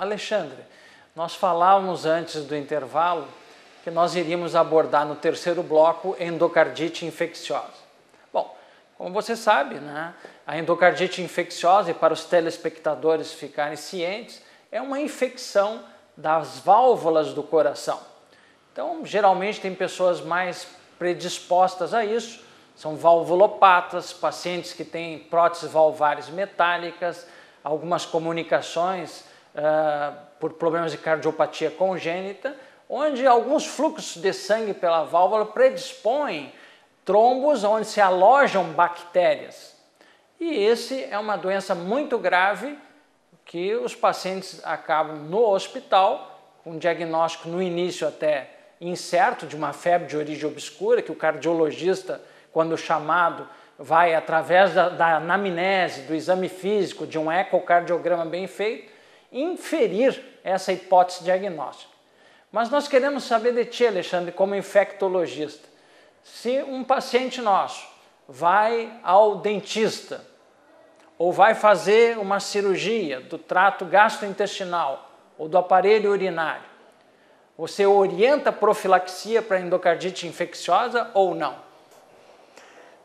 Alexandre, nós falávamos antes do intervalo que nós iríamos abordar no terceiro bloco endocardite infecciosa. Bom, como você sabe, né, a endocardite infecciosa, e para os telespectadores ficarem cientes, é uma infecção das válvulas do coração. Então, geralmente tem pessoas mais predispostas a isso, são valvulopatas, pacientes que têm próteses valvares metálicas, algumas comunicações por problemas de cardiopatia congênita, onde alguns fluxos de sangue pela válvula predispõem trombos onde se alojam bactérias. E esse é uma doença muito grave que os pacientes acabam no hospital, com um diagnóstico no início até incerto de uma febre de origem obscura, que o cardiologista, quando chamado, vai através da anamnese, do exame físico, de um ecocardiograma bem feito, inferir essa hipótese diagnóstica. Mas nós queremos saber de ti, Alexandre, como infectologista. Se um paciente nosso vai ao dentista ou vai fazer uma cirurgia do trato gastrointestinal ou do aparelho urinário, você orienta profilaxia para endocardite infecciosa ou não?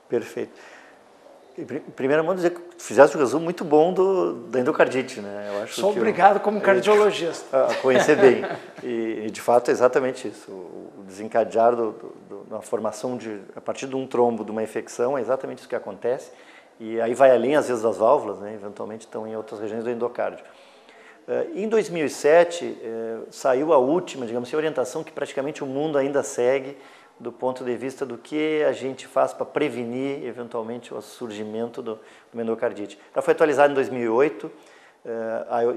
Perfeito. Primeiro, vamos dizer que fizeste um resumo muito bom da endocardite, né? Eu acho Sou obrigado como cardiologista. A conhecer bem. E, de fato, é exatamente isso. O desencadear da formação a partir de um trombo, de uma infecção, é exatamente isso que acontece. E aí vai além, às vezes, das válvulas, né? Eventualmente estão em outras regiões do endocárdio. Em 2007, saiu a última, digamos assim, orientação que praticamente o mundo ainda segue, do ponto de vista do que a gente faz para prevenir, eventualmente, o surgimento do endocardite. Ela foi atualizada em 2008,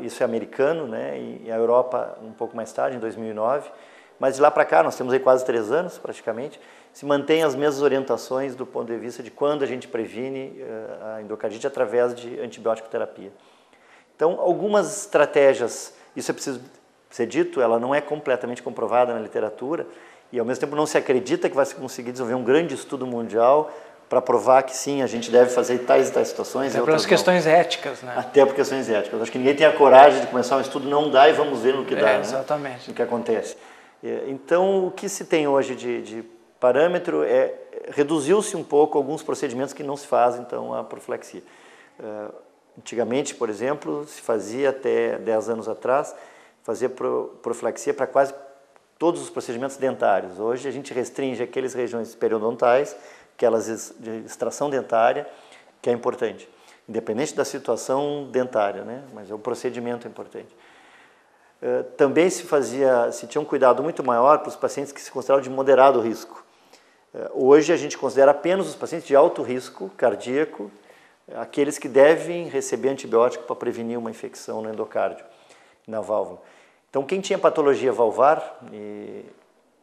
isso é americano, né? E a Europa um pouco mais tarde, em 2009, mas de lá para cá, nós temos aí quase 3 anos, praticamente, se mantém as mesmas orientações do ponto de vista de quando a gente previne a endocardite através de antibiótico terapia. Então, algumas estratégias, isso é preciso ser dito, ela não é completamente comprovada na literatura, e ao mesmo tempo não se acredita que vai se conseguir desenvolver um grande estudo mundial para provar que sim, a gente deve fazer tais e tais situações. Até pelas questões éticas, né? Até por questões éticas. Acho que ninguém tem a coragem de começar um estudo, não dá e vamos ver no que dá, exatamente. Né? O que acontece. Então, o que se tem hoje de parâmetro reduziu-se um pouco alguns procedimentos que não se fazem, então, a profilaxia. Antigamente, por exemplo, se fazia até 10 anos atrás, fazia profilaxia para quase todos os procedimentos dentários. Hoje a gente restringe aquelas regiões periodontais, aquelas de extração dentária, que é importante, independente da situação dentária, né? Mas o procedimento é importante. Também se tinha um cuidado muito maior para os pacientes que se consideravam de moderado risco. Hoje a gente considera apenas os pacientes de alto risco cardíaco, aqueles que devem receber antibiótico para prevenir uma infecção no endocárdio, na válvula. Então, quem tinha patologia valvar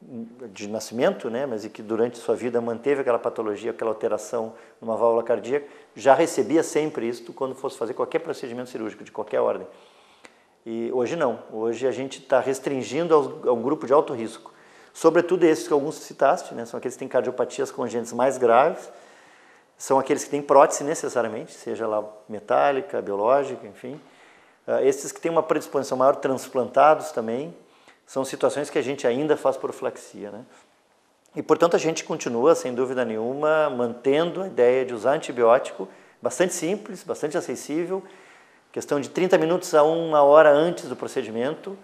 de nascimento, né, mas que durante sua vida manteve aquela patologia, aquela alteração numa válvula cardíaca, já recebia sempre isso quando fosse fazer qualquer procedimento cirúrgico, de qualquer ordem. E hoje não. Hoje a gente está restringindo ao grupo de alto risco. Sobretudo esses que alguns citaste, né, são aqueles que têm cardiopatias congênitas mais graves, são aqueles que têm prótese necessariamente, seja lá metálica, biológica, enfim. Esses que têm uma predisposição maior, transplantados também, são situações que a gente ainda faz profilaxia, né? E, portanto, a gente continua, sem dúvida nenhuma, mantendo a ideia de usar antibiótico, bastante simples, bastante acessível, questão de 30 minutos a 1 hora antes do procedimento,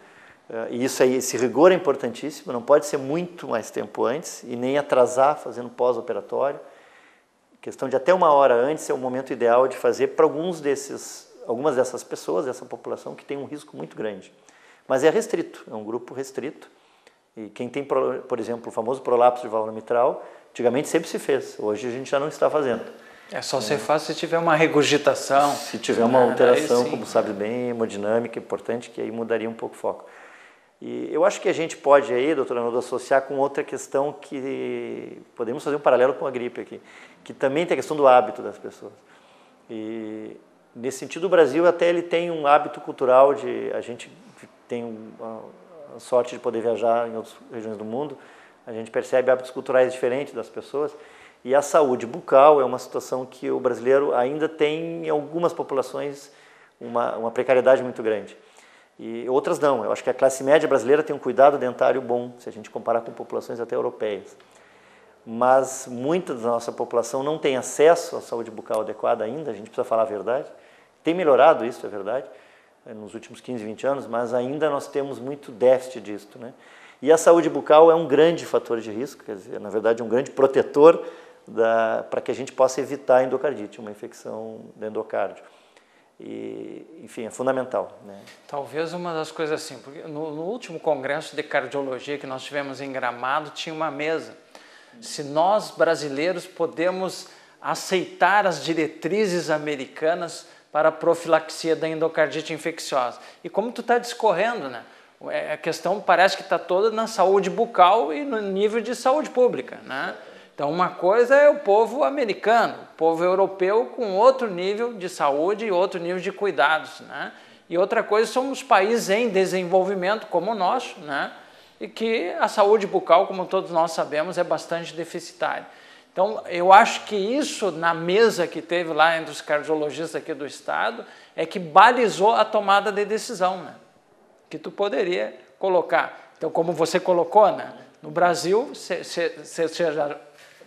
e isso aí, esse rigor é importantíssimo, não pode ser muito mais tempo antes e nem atrasar fazendo pós-operatório. Questão de até 1 hora antes é o momento ideal de fazer para algumas dessas pessoas, dessa população que tem um risco muito grande. Mas é restrito, é um grupo restrito. E quem tem, por exemplo, o famoso prolapso de válvula mitral, antigamente sempre se fez, hoje a gente já não está fazendo. É só ser fácil se tiver uma regurgitação. Se tiver uma alteração, como sabe bem, hemodinâmica, importante, que aí mudaria um pouco o foco. E eu acho que a gente pode aí, doutor Arnoldo, associar com outra questão que podemos fazer um paralelo com a gripe aqui, que também tem a questão do hábito das pessoas. E nesse sentido, o Brasil até ele tem um hábito cultural a gente tem a sorte de poder viajar em outras regiões do mundo, a gente percebe hábitos culturais diferentes das pessoas, e a saúde bucal é uma situação que o brasileiro ainda tem, em algumas populações, uma precariedade muito grande. E outras não. Eu acho que a classe média brasileira tem um cuidado dentário bom, se a gente comparar com populações até europeias. Mas muita da nossa população não tem acesso à saúde bucal adequada ainda, a gente precisa falar a verdade. Tem melhorado isso, é verdade, nos últimos 15, 20 anos, mas ainda nós temos muito déficit disso, né? E a saúde bucal é um grande fator de risco, quer dizer, na verdade, um grande protetor para que a gente possa evitar a endocardite, uma infecção do endocárdio. E, enfim, é fundamental, né? Talvez uma das coisas assim, porque no último congresso de cardiologia que nós tivemos em Gramado, tinha uma mesa. Se nós, brasileiros, podemos aceitar as diretrizes americanas para a profilaxia da endocardite infecciosa. E como tu está discorrendo, né? A questão parece que está toda na saúde bucal e no nível de saúde pública, né? Então, uma coisa é o povo americano, o povo europeu com outro nível de saúde e outro nível de cuidados, né? E outra coisa são os países em desenvolvimento, como o nosso, né? E que a saúde bucal, como todos nós sabemos, é bastante deficitária. Então, eu acho que isso, na mesa que teve lá entre os cardiologistas aqui do estado, é que balizou a tomada de decisão, né? Que tu poderia colocar. Então, como você colocou, né? No Brasil,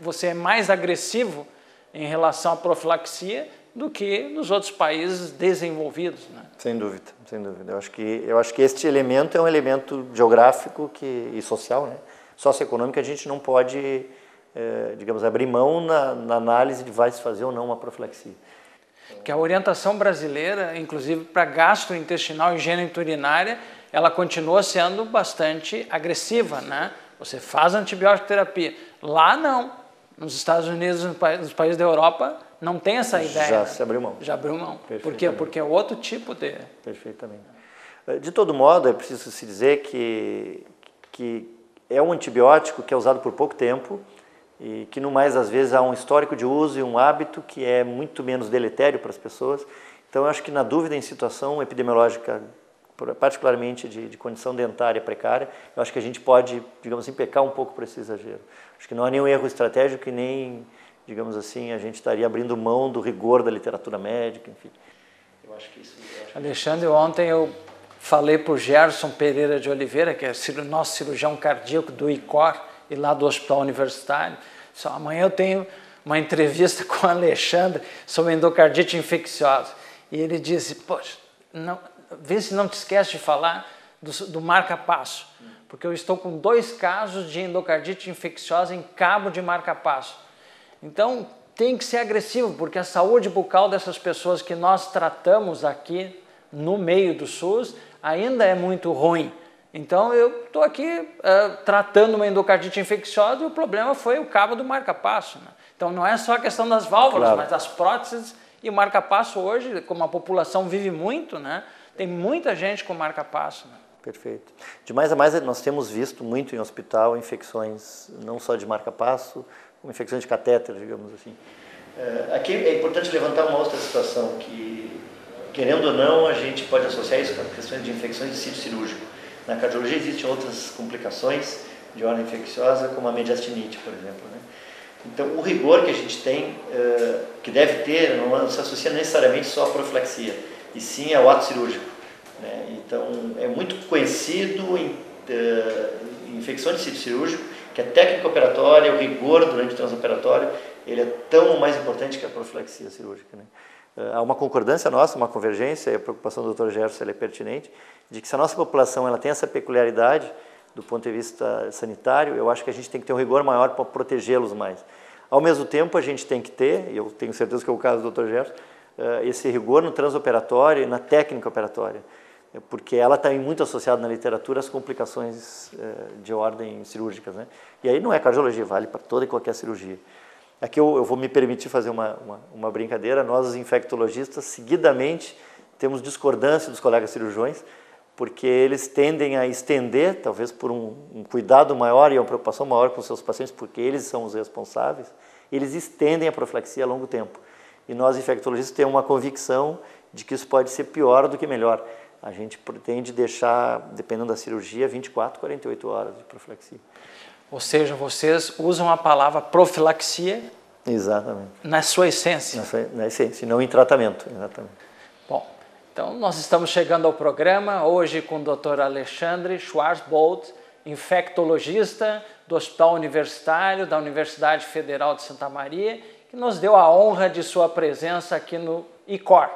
você é mais agressivo em relação à profilaxia do que nos outros países desenvolvidos, né? Sem dúvida, sem dúvida. Eu acho que este elemento é um elemento geográfico e social, né? Socioeconômico, a gente não pode, digamos, abrir mão na análise de vai se fazer ou não uma profilaxia. Que a orientação brasileira, inclusive para gastrointestinal e higiene urinária, ela continua sendo bastante agressiva, né? Você faz antibiótico terapia. Lá não. Nos Estados Unidos, nos países da Europa, não tem essa ideia. Já se abriu mão. Já abriu mão. Por quê? Porque é outro tipo de... Perfeitamente. De todo modo, é preciso se dizer que é um antibiótico que é usado por pouco tempo e que, no mais das vezes, há um histórico de uso e um hábito que é muito menos deletério para as pessoas. Então, eu acho que, na dúvida, em situação epidemiológica, particularmente de condição dentária precária, eu acho que a gente pode, digamos assim, pecar um pouco por esse exagero. Acho que não há nenhum erro estratégico e nem, digamos assim, a gente estaria abrindo mão do rigor da literatura médica, enfim. Eu acho que isso... Alexandre, ontem eu falei para o Gerson Pereira de Oliveira, que é nosso cirurgião cardíaco do ICOR e lá do Hospital Universitário. Só amanhã eu tenho uma entrevista com o Alexandre sobre endocardite infecciosa. E ele disse, poxa, não, vê se não te esquece de falar do marca-passo, porque eu estou com 2 casos de endocardite infecciosa em Cabo de Marca-Passo. Então, tem que ser agressivo, porque a saúde bucal dessas pessoas que nós tratamos aqui no meio do SUS ainda é muito ruim. Então, eu estou aqui tratando uma endocardite infecciosa e o problema foi o cabo do marca-passo, né? Então, não é só a questão das válvulas, claro, mas as próteses e o marca-passo hoje, como a população vive muito, né? Tem muita gente com marca-passo, né? Perfeito. De mais a mais, nós temos visto muito em hospital infecções, não só de marca-passo, como infecções de catéter, digamos assim. Aqui é importante levantar uma outra situação, que, querendo ou não, a gente pode associar isso com questões de infecções de sítio cirúrgico. Na cardiologia existem outras complicações de ordem infecciosa, como a mediastinite, por exemplo, né? Então, o rigor que a gente tem, que deve ter, não se associa necessariamente só à profilaxia, e sim ao ato cirúrgico, né? Então, é muito conhecido em infecção de sítio cirúrgico que a técnica operatória, o rigor durante o transoperatório, ele é tão mais importante que a profilaxia cirúrgica, né? Há uma concordância nossa, uma convergência, e a preocupação do Dr. Gerson é pertinente, de que se a nossa população ela tem essa peculiaridade do ponto de vista sanitário, eu acho que a gente tem que ter um rigor maior para protegê-los mais. Ao mesmo tempo, a gente tem que ter, e eu tenho certeza que é o caso do Dr. Gerson, esse rigor no transoperatório e na técnica operatória, porque ela está muito associada na literatura às complicações de ordem cirúrgicas, né? E aí não é cardiologia, vale para toda e qualquer cirurgia. Aqui eu vou me permitir fazer uma brincadeira. Nós, os infectologistas, seguidamente temos discordância dos colegas cirurgiões, porque eles tendem a estender, talvez por um cuidado maior e uma preocupação maior com os seus pacientes, porque eles são os responsáveis, eles estendem a profilaxia a longo tempo. E nós, infectologistas, temos uma convicção de que isso pode ser pior do que melhor. A gente pretende deixar, dependendo da cirurgia, 24, 48 horas de profilaxia. Ou seja, vocês usam a palavra profilaxia. Exatamente. Na sua essência. Na essência, não em tratamento. Exatamente. Bom, Então, nós estamos chegando ao programa hoje com o Dr. Alexandre Schwarzbold, infectologista do Hospital Universitário da Universidade Federal de Santa Maria, que nos deu a honra de sua presença aqui no ICOR.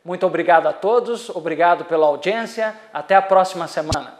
Muito obrigado a todos, obrigado pela audiência, até a próxima semana.